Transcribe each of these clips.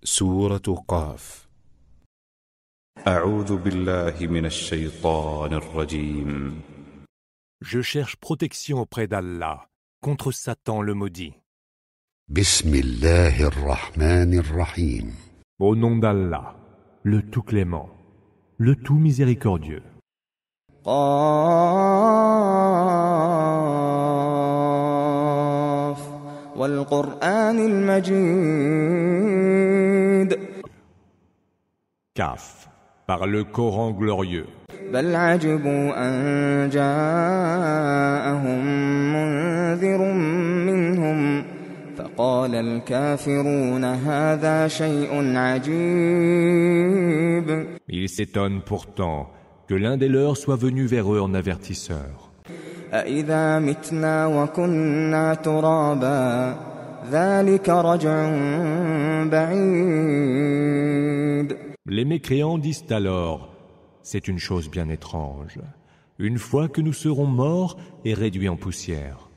سورة قاف. أعوذ بالله من الشيطان الرجيم. Je cherche protection auprès d'Allah contre Satan le maudit. بسم الله الرحمن الرحيم. Au nom d'Allah, le tout clément, le tout miséricordieux. قاف والقرآن المجيد. Kaf, par le Coran glorieux. بل عجبوا أن جاءهم منذر منهم فقال الكافرون هذا شيء عجيب. Ils s'étonnent pourtant que l'un des leurs soit venu vers eux en avertisseur. أإذا متنا وكنا ترابا ذلك رجع بعيد. Les mécréants disent alors, c'est une chose bien étrange. Une fois que nous serons morts et réduits en poussière,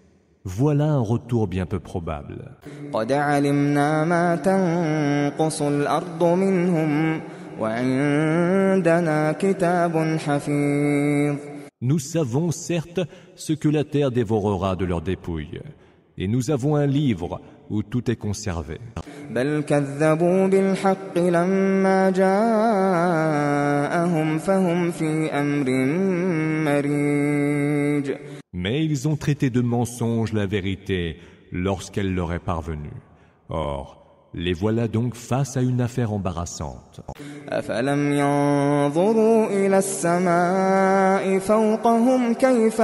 voilà un retour bien peu probable. قد علمنا ما تنقص الأرض منهم وعندنا كتاب حفيظ. Nous savons certes ce que la terre dévorera de leurs dépouilles, et nous avons un livre où tout est conservé. بل كذبوا بالحق لما جاءهم فهم في أمر مريج. Mais ils ont traité de mensonge la vérité lorsqu'elle leur est parvenue. Or, les voilà donc face à une affaire embarrassante. أفلم ينظروا إلى السماء فوقهم كيف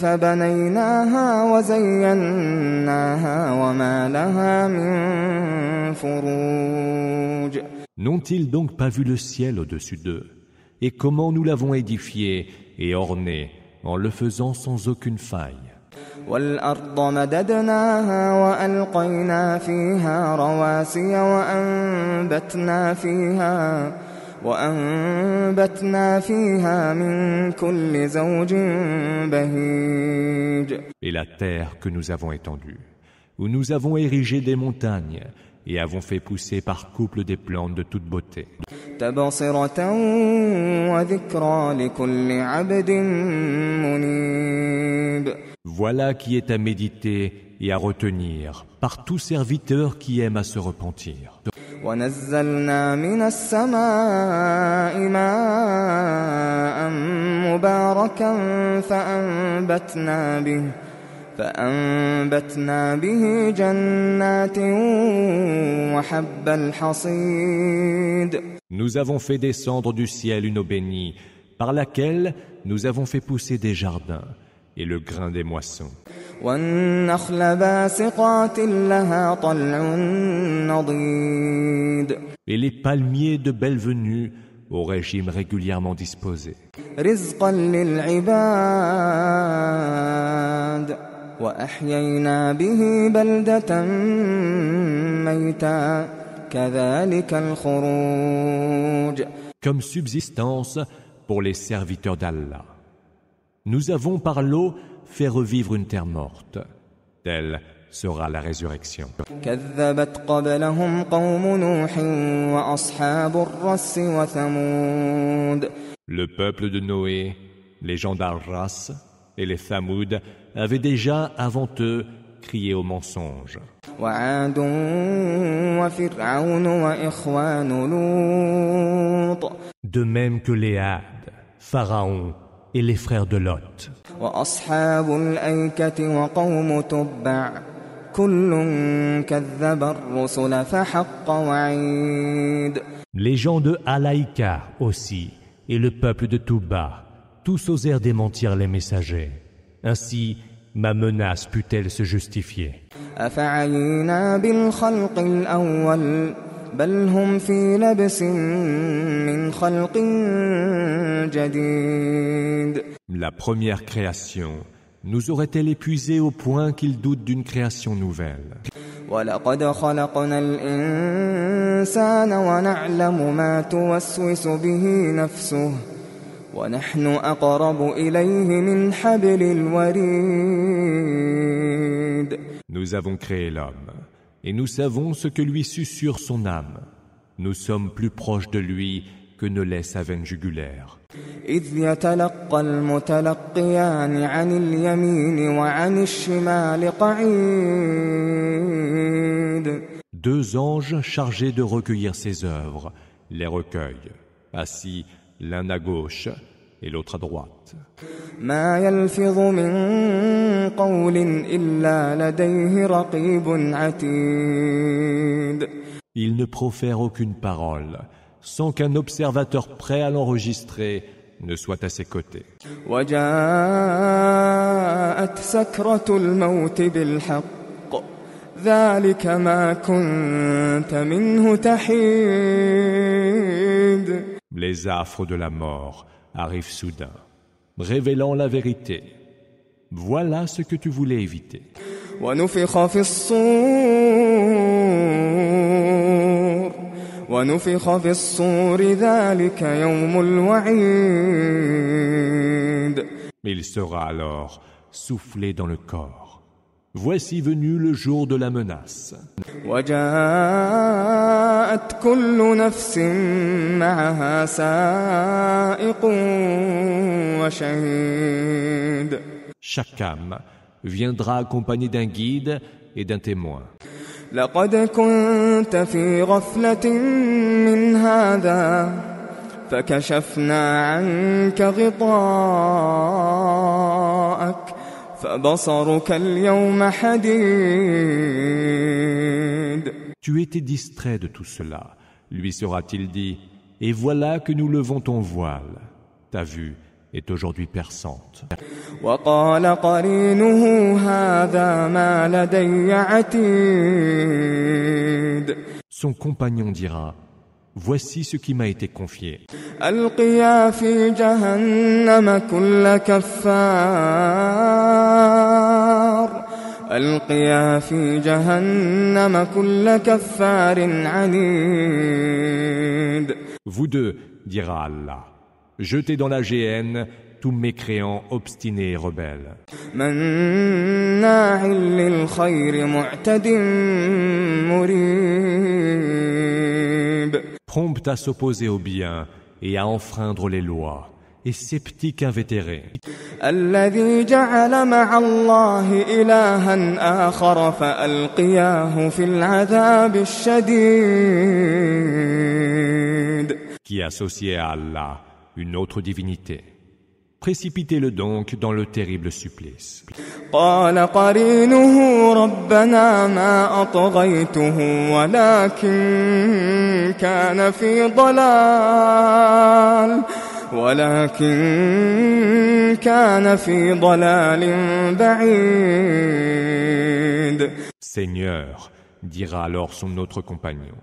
بنيناها وزيناها وما لها من فروج. N'ont-ils donc pas vu le ciel au-dessus d'eux? Et comment nous l'avons édifié et orné en le faisant sans aucune faille? والأرض مددناها وألقينا فيها رواسي وأنبتنا فيها من كل زوج بهيج. Et la terre que nous avons étendue, où nous avons érigé des montagnes et avons fait pousser par couple des plantes de toute beauté. تبصرة وذكرى لكل عبد منيب. Voilà qui est à méditer et à retenir par tout serviteur qui aime à se repentir. ونزلنا من السماء ماء مباركا فأنبتنا به جنات وحب الحصيد. Nous avons fait descendre du ciel une eau bénie, par laquelle nous avons fait pousser des jardins et le grain des moissons. والنخل باسقات لها طلع نضيد. Et les palmiers de belle venue au régime régulièrement disposé. رزقا للعباد وأحيينا به بلدة ميتا كذلك الخروج. Comme subsistance pour les serviteurs d'Allah. Nous avons par l'eau fait revivre une terre morte. Telle sera la résurrection. كذبت قبلهم قوم نوح وأصحاب الرس وثمود. Le peuple de Noé, les gens d'Arras et les Thamoud avaient déjà avant eux crié au mensonge. وعاد وفرعون وإخوان لوط. De même que les Hades, Pharaon et les frères de Lot. وأصحاب الأيكة وقوم تبع كل كذب الرسل فحق وعيد. Les gens de Alaïka aussi et le peuple de Touba, tous osèrent démentir les messagers. Ainsi, ma menace put-elle se justifier? أفعينا بالخلق الأول بل هم في لبس من خلق جديد. La première création nous aurait-elle épuisés au point qu'ils doutent d'une création nouvelle? ولقد خلقنا الإنسان ونعلم ما توسوس به نفسه ونحن أقرب إليه من حبل الوريد. Nous avons créé l'homme, et nous savons ce que lui susurre son âme. Nous sommes plus proches de lui que ne l'est sa veine jugulaire. إذ يتلقى المتلقيان عن اليمين وعن الشمال قعيد. Deux anges chargés de recueillir ses œuvres les recueillent, assis l'un à gauche et l'autre à droite. ما يلفظ من قول إلا لديه رقيب عتيد. Il ne profère aucune parole sans qu'un observateur prêt à l'enregistrer ne soit à ses côtés. وجاءت سكرة الموت بالحق ذلك ما كنت منه تحيد. Les affres de la mort arrivent soudain, révélant la vérité. Voilà ce que tu voulais éviter. ونفخ في الصور ذلك يوم الوعيد. Il sera alors soufflé dans le corps. Voici venu le jour de la menace. وجاءت كل نفس معها سائق وشهيد. Chaque âme viendra accompagnée d'un guide et d'un témoin. لقد كنت في غفلة من هذا فكشفنا عنك غطاءك فبصرك اليوم حديد. Tu étais distrait de tout cela, lui sera-t-il dit, et voilà que nous levons ton voile. Ta vue est aujourd'hui perçante. وقال قرينه هذا ما لدي عتيد. Son compagnon dira, voici ce qui m'a été confié. ألقيا في جهنم كل كفار ألقيا في جهنم كل كفار عنيد. Vous deux, dira Allah, jetez dans la géhenne tous mécréants obstinés et rebelles. مناع للخير معتد مريب. Prompt à s'opposer au bien et à enfreindre les lois, et sceptique invétéré. الذي جعل مع الله إلها آخر فألقياه في العذاب الشديد. Qui associait à Allah une autre divinité. Précipitez-le donc dans le terrible supplice. قال قرينه ربنا ما أطغيته ولكن كان في ضلال بعيد. Seigneur, dira alors son autre compagnon,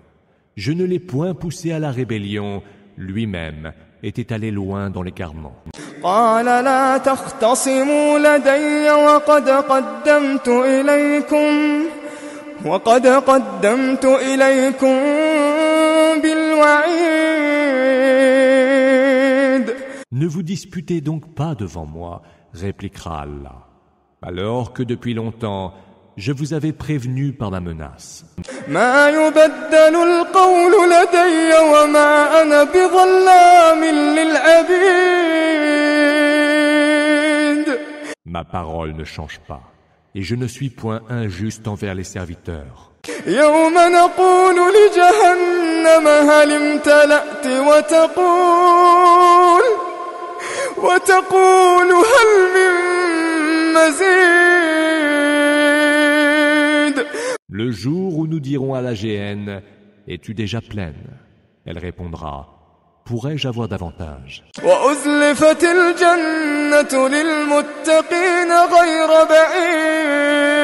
je ne l'ai point poussé à la rébellion, lui-même était allé loin dans l'égarement. قال لا تختصموا لدي وقد قدمت إليكم بالوعيد. Ne vous disputez donc pas devant moi, répliquera Allah, alors que depuis longtemps je vous avais prévenu par ma menace. ما يبدل القول لدي وما أنا بظلام للعبيد. Ma parole ne change pas, et je ne suis point injuste envers les serviteurs. يوم نقول لجهنم هل امتلأت وتقول هل من مزيد. Le jour où nous dirons à la géhenne, es-tu déjà pleine? Elle répondra, pourrais-je avoir davantage? وأزلفت الجنة للمتقين غير بعيد.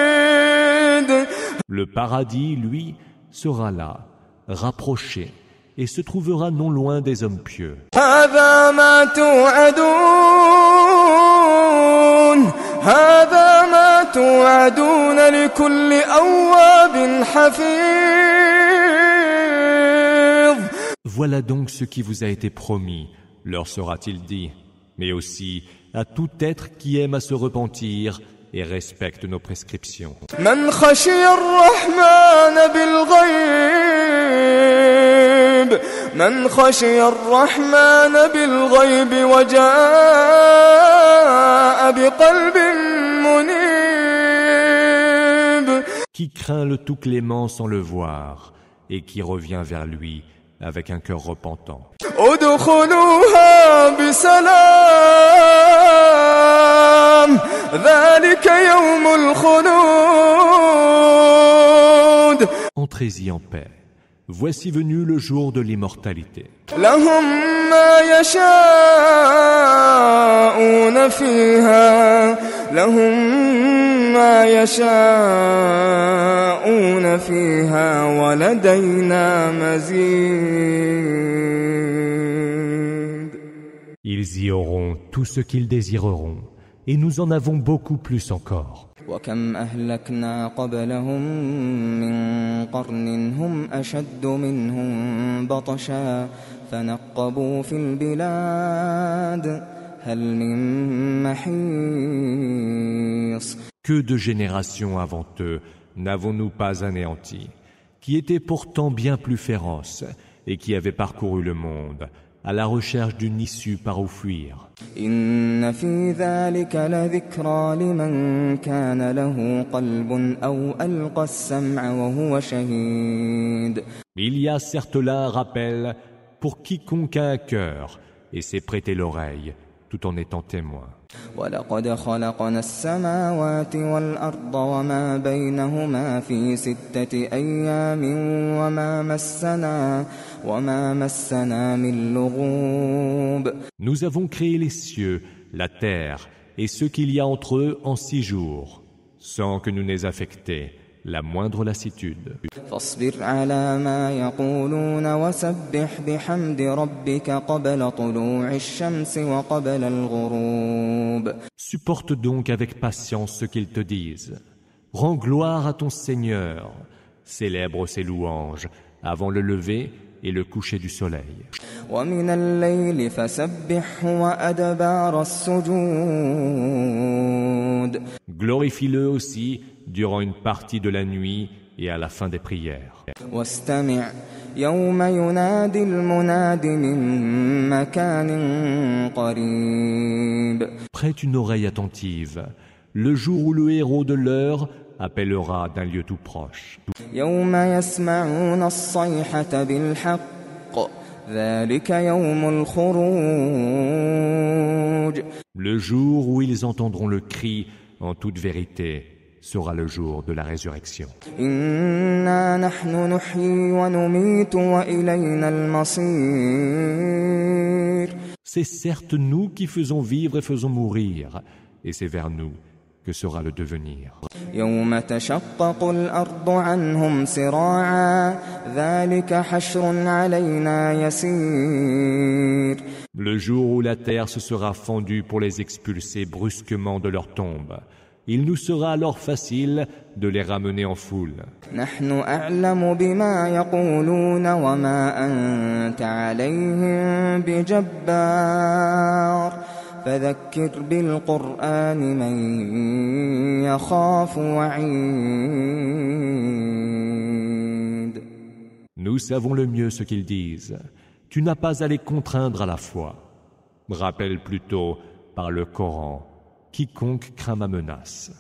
Le paradis, lui, sera là, rapproché, et se trouvera non loin des hommes pieux. هذا ما توعدون لكل أواب حفيظ. Voilà donc ce qui vous a été promis, leur sera-t-il dit, mais aussi à tout être qui aime à se repentir et respecte nos prescriptions. من خشي الرحمن من خشي الرحمن بالغيب وجاء بقلب منيب. Qui craint le tout clément sans le voir et qui revient vers lui avec un cœur repentant. ادخلوها بسلام ذلك يوم الخلود. Entrez-y en paix. Voici venu le jour de l'immortalité. لهم ما يشاءون فيها ولدينا مزيد. Ils y auront tout ce qu'ils désireront, et nous en avons beaucoup plus encore. وكم أهلكنا قبلهم من قرن هم أشد منهم بطشا فنقبوا في البلاد هل من محيص. Que de générations avant eux n'avons-nous pas anéantis, qui étaient pourtant bien plus féroces et qui avaient parcouru le monde à la recherche d'une issue par où fuir. إن في ذلك لذكرى لمن كان له قلب أو ألقى السمع وهو شهيد. Il y a certes là un rappel pour quiconque a un cœur et s'est prêté l'oreille tout en étant témoin. ولقد خلقنا السماوات والأرض وما بينهما في 6 أيام وما مسنا من لغوب. Nous avons créé les cieux, la terre et ce qu'il y a entre eux en 6 jours, sans que nous n'ait affecté la moindre lassitude. فاصبر على ما يقولون وسبح بحمد ربك قبل طلوع الشمس وقبل الغروب. Supporte donc avec patience ce qu'ils te disent. Rends gloire à ton Seigneur. Célèbre ses louanges avant le lever et le coucher du soleil. ومن الليل فسبحه وأدبار السجود. Glorifie-le aussi durant une partie de la nuit et à la fin des prières. واستمع يوم ينادي المناد من مكان قريب. Prête une oreille attentive, le jour où le héros de l'heure appellera d'un lieu tout proche. يوم يسمعون الصيحة بالحق ذلك يوم الخروج. Le jour où ils entendront le cri en toute vérité sera le jour de la résurrection. إنا نحن نحيي ونميت وإلينا المصير. C'est certes nous qui faisons vivre et faisons mourir, et c'est vers nous que sera le devenir. يوم تشقق الأرض عنهم سراعا ذلك حشر علينا يسير. Le jour où la terre se sera fendue pour les expulser brusquement de leur tombe, il nous sera alors facile de les ramener en foule. نحن أعلم بما يقولون وما أنت عليهم بجبار فذكر بالقرآن من يخاف وعيد. Nous savons le mieux ce qu'ils disent. Tu n'as pas à les contraindre à la foi. Rappelle plutôt par le Coran quiconque craint ma menace.